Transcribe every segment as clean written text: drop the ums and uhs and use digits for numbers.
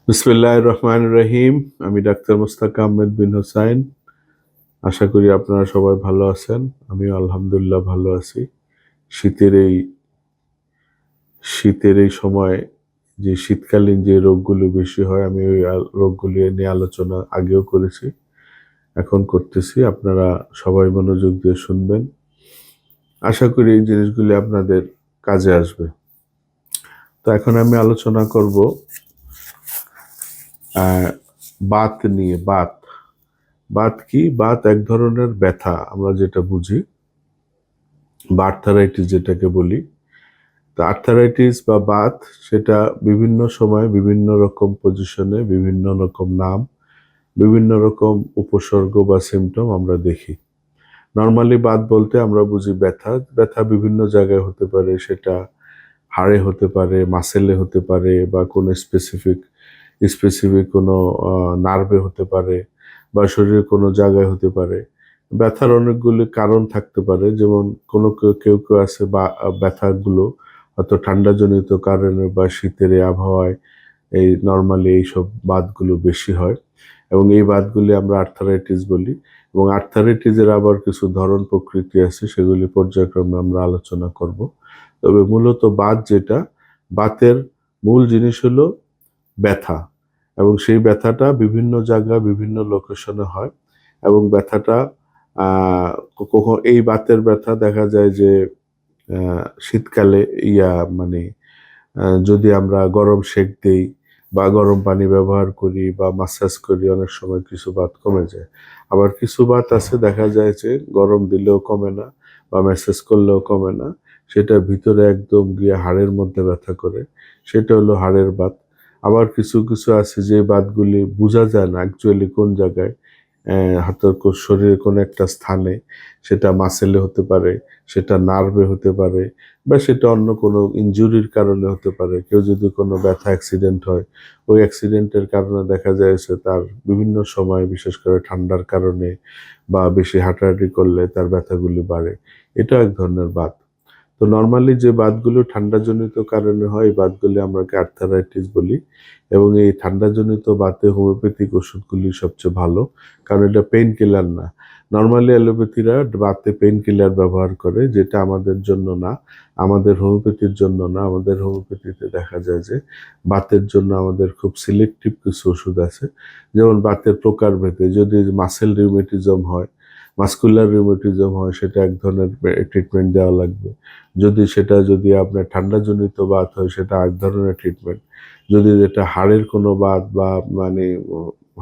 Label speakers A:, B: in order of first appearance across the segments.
A: বিসমিল্লাহির রহমানির রহিম। আমি ডাক্তার মোস্তাক আহমেদ বিন হোসাইন। আশা করি আপনারা সবাই ভালো আছেন। আমিও আলহামদুলিল্লাহ ভালো আছি। শীতের এই শীতের এই সময় যে শীতকালীন যে রোগগুলো বেশি হয়, আমি ওই রোগগুলি নিয়ে আলোচনা আগেও করেছি, এখন করতেছি। আপনারা সবাই মনোযোগ দিয়ে শুনবেন। আশা করি এই জিনিসগুলি আপনাদের কাজে আসবে। তো এখন আমি আলোচনা করব বাত নিয়ে। বাত কি? বাত এক ধরনের ব্যথা, আমরা যেটা বুঝি, বা আর্থারাইটিস যেটাকে বলি। তো আর্থারাইটিস বা বাত, সেটা বিভিন্ন সময় বিভিন্ন রকম পজিশনে, বিভিন্ন রকম নাম, বিভিন্ন রকম উপসর্গ বা সিমটম আমরা দেখি। নর্মালি বাত বলতে আমরা বুঝি ব্যথা। ব্যথা বিভিন্ন জায়গায় হতে পারে, সেটা হাড়ে হতে পারে, মাসেলে হতে পারে, বা কোনো স্পেসিফিক কোনো নার্ভে হতে পারে, বা শরীরের কোনো জায়গায় হতে পারে। ব্যথার অনেকগুলি কারণ থাকতে পারে, যেমন কেউ কেউ আছে বা ব্যথাগুলো হয়তো ঠান্ডাজনিত কারণে বা শীতের এই আবহাওয়ায় এই নর্মালি এইসব বাতগুলো বেশি হয়, এবং এই বাতগুলি আমরা আর্থারাইটিস বলি। এবং আর্থারাইটিসের আবার কিছু ধরন প্রকৃতি আছে, সেগুলি পর্যায়ক্রমে আমরা আলোচনা করব। তবে মূলত বাত যেটা, বাতের মূল জিনিস হলো ব্যথা, এবং সেই ব্যথাটা বিভিন্ন জায়গায় বিভিন্ন লোকেশনে হয়। এবং ব্যথাটা কখন এই বাতের ব্যথা দেখা যায় যে শীতকালে মানে যদি আমরা গরম সেক দিই বা গরম পানি ব্যবহার করি বা মাসাজ করি, অনেক সময় কিছু বাত কমে যায়। আবার কিছু বাত আছে দেখা যায় যে গরম দিলেও কমে না বা ম্যাসাজ করলেও কমে না, সেটা ভিতরে একদম গিয়ে হাড়ের মধ্যে ব্যথা করে, সেটা হলো হাড়ের বাত। আবার কিছু কিছু আছে যে বাতগুলি বোঝা যায় না অ্যাকচুয়ালি কোন জায়গায়, হয়তো শরীরের কোনো একটা স্থানে, সেটা মাসেলে হতে পারে, সেটা নার্ভে হতে পারে, বা সেটা অন্য কোনো ইনজুরির কারণে হতে পারে। কেউ যদি কোনো ব্যথা অ্যাক্সিডেন্ট হয়, ওই অ্যাক্সিডেন্টের কারণে দেখা যায় যে তার বিভিন্ন সময়, বিশেষ করে ঠান্ডার কারণে বা বেশি হাঁটাহাঁটি করলে তার ব্যথাগুলি বাড়ে। এটা এক ধরনের বাত। তো নর্মালি যে বাতগুলো ঠান্ডাজনিত কারণে হয়, এই বাতগুলি আমরা আর্থারাইটিস বলি। এবং এই ঠান্ডাজনিত বাতে হোমিওপ্যাথিক ওষুধগুলি সবচেয়ে ভালো, কারণ এটা পেইন কিলার না। নর্মালি অ্যালোপ্যাথিরা বাতে পেইন কিলার ব্যবহার করে, যেটা আমাদের জন্য না, আমাদের হোমিওপ্যাথির জন্য না। আমাদের হোমিওপ্যাথিতে দেখা যায় যে বাতের জন্য আমাদের খুব সিলেক্টিভ কিছু ওষুধ আছে। যেমন বাতের প্রকারভেদে, যদি মাসেল রিউমেটিজম হয়, মাস্কুলার রিউমেটিজম হয়, সেটা এক ধরনের ট্রিটমেন্ট দেওয়া লাগবে। যদি আপনার ঠান্ডাজনিত বাত হয়, সেটা এক ধরনের ট্রিটমেন্ট। যদি যেটা হাড়ের কোনো বাত বা মানে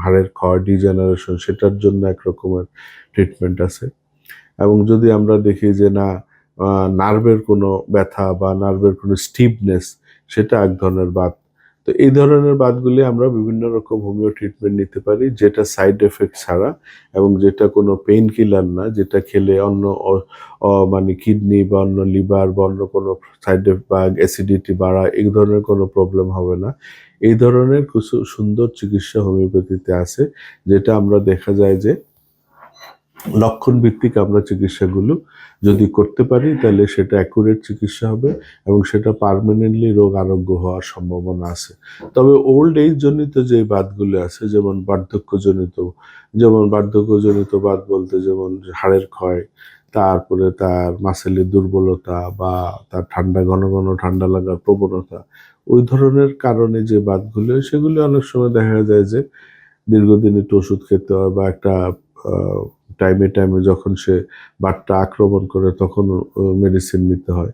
A: হাড়ের ক্ষয়, ডিজেনারেশন, সেটার জন্য এক রকমের ট্রিটমেন্ট আছে। এবং যদি আমরা দেখি যে না, নার্ভের কোনো ব্যথা বা নার্ভের কোনো স্টিফনেস, সেটা এক ধরনের বাত। তো এই ধরনের বাতগুলি আমরা বিভিন্ন রকম হোমিও ট্রিটমেন্ট নিতে পারি, যেটা সাইড এফেক্ট ছাড়া, এবং যেটা কোনো পেইন কিলার না, যেটা খেলে অন্য মানে কিডনি বা অন্য লিভার বা অন্য কোনো সাইড এফেক্ট বা অ্যাসিডিটি বাড়া, এই ধরনের কোনো প্রবলেম হবে না। এই ধরনের কিছু সুন্দর চিকিৎসা হোমিওপ্যাথিতে আছে, যেটা আমরা দেখা যায় যে লক্ষণ ভিত্তিক আমরা চিকিৎসাগুলো যদি করতে পারি, তাহলে সেটা অ্যাকুরেট চিকিৎসা হবে এবং সেটা পার্মানেন্টলি রোগ আরোগ্য হওয়ার সম্ভাবনা আছে। তবে ওল্ড এজ জনিত যে বাতগুলো আছে, যেমন বার্ধক্যজনিত বাত বলতে যেমন হাড়ের ক্ষয়, তারপরে তার মাসেলের দুর্বলতা, বা তার ঘন ঘন ঠান্ডা লাগার প্রবণতা, ওই ধরনের কারণে যে বাতগুলো, সেগুলো অনেক সময় দেখা যায় যে দীর্ঘদিন একটু ওষুধ খেতে হয়, বা একটা টাইমে টাইমে যখন সে বাতটা আক্রমণ করে তখন মেডিসিন নিতে হয়।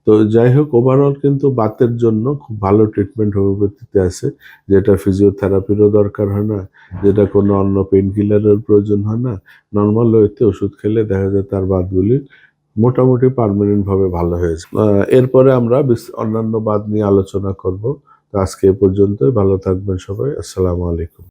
A: তো যাই হোক, ওভারঅল কিন্তু বাতের জন্য খুব ভালো ট্রিটমেন্ট হোমিওপ্যাথিতে আছে, যেটা ফিজিওথেরাপিরও দরকার হয় না, যেটা কোনো অন্য পেইন কিলারের প্রয়োজন হয় না। নর্মাল ওয়েতে ওষুধ খেলে দেখা যায় তার বাতগুলি মোটামুটি পার্মানেন্ট ভাবে ভালো হয়ে যায়। এরপরে আমরা অন্যান্য বাত নিয়ে আলোচনা করব। তো আজকে এ পর্যন্তই। ভালো থাকবেন সবাই। আসসালামু আলাইকুম।